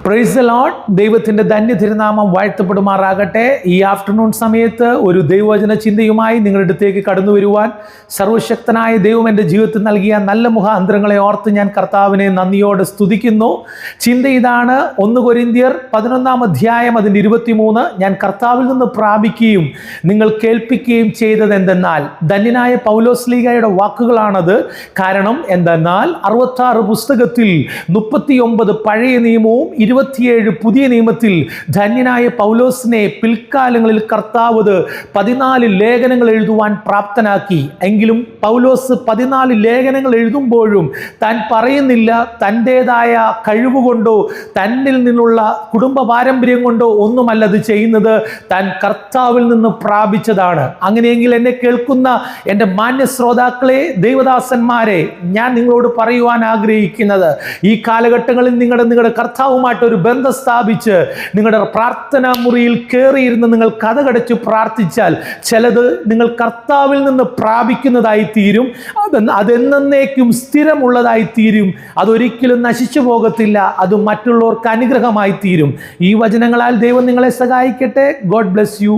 Praise the Lord. ദൈവത്തിൻ്റെ ധന്യ തിരുനാമം വാഴ്ത്തപ്പെടുമാറാകട്ടെ. ഈ ആഫ്റ്റർനൂൺ സമയത്ത് ഒരു ദൈവവചന ചിന്തയുമായി നിങ്ങളുടെ അടുത്തേക്ക് കടന്നു വരുവാൻ സർവശക്തനായ ദൈവം എൻ്റെ ജീവിതത്തിൽ നൽകിയ നല്ല മുഖാന്തരങ്ങളെ ഓർത്ത് ഞാൻ കർത്താവിനെ നന്ദിയോടെ സ്തുതിക്കുന്നു. ചിന്ത ഇതാണ്, 1 കൊരിന്ത്യർ 11 അധ്യായം അതിൻ്റെ 23. ഞാൻ കർത്താവിൽ നിന്ന് പ്രാപിക്കുകയും നിങ്ങൾ കേൾപ്പിക്കുകയും ചെയ്തത് എന്തെന്നാൽ, ധന്യനായ പൗലോസ്ലീഗയുടെ വാക്കുകളാണത്. കാരണം എന്തെന്നാൽ 66 പുസ്തകത്തിൽ 39 പഴയ നിയമവും 27 പുതിയ നിയമത്തിൽ ധന്യനായ പൗലോസിനെ പിൽക്കാലങ്ങളിൽ കർത്താവ് 14 ലേഖനങ്ങൾ എഴുതുവാൻ പ്രാപ്തനാക്കി. എങ്കിലും പൗലോസ് 14 ലേഖനങ്ങൾ എഴുതുമ്പോഴും താൻ പറയുന്നില്ല തൻ്റെതായ കഴിവുകൊണ്ടോ തന്നിൽ നിന്നുള്ള കുടുംബ പാരമ്പര്യം കൊണ്ടോ ഒന്നുമല്ല അത് ചെയ്യുന്നത്, താൻ കർത്താവിൽ നിന്ന് പ്രാപിച്ചതാണ്. അങ്ങനെയെങ്കിൽ എന്നെ കേൾക്കുന്ന എൻ്റെ മാന്യ ശ്രോതാക്കളെ, ദൈവദാസന്മാരെ, ഞാൻ നിങ്ങളോട് പറയുവാൻ ആഗ്രഹിക്കുന്നത്, ഈ കാലഘട്ടങ്ങളിൽ നിങ്ങളുടെ കർത്താവുമായിട്ട് ഒരു ബന്ധം സ്ഥാപിച്ച് നിങ്ങളുടെ പ്രാർത്ഥനാ മുറിയിൽ കയറിയിരുന്ന് നിങ്ങൾ കതകടച്ച് പ്രാർത്ഥിച്ചാൽ ചിലത് നിങ്ങൾ കർത്താവിൽ നിന്ന് പ്രാപിക്കുന്നതായി തീരും. അതെന്നേക്കും സ്ഥിരമുള്ളതായി തീരും. അതൊരിക്കലും നശിച്ചു പോകത്തില്ല. അത് മറ്റുള്ളവർക്ക് അനുഗ്രഹമായി തീരും. ഈ വചനങ്ങളാൽ ദൈവം നിങ്ങളെ സഹായിക്കട്ടെ. God bless you.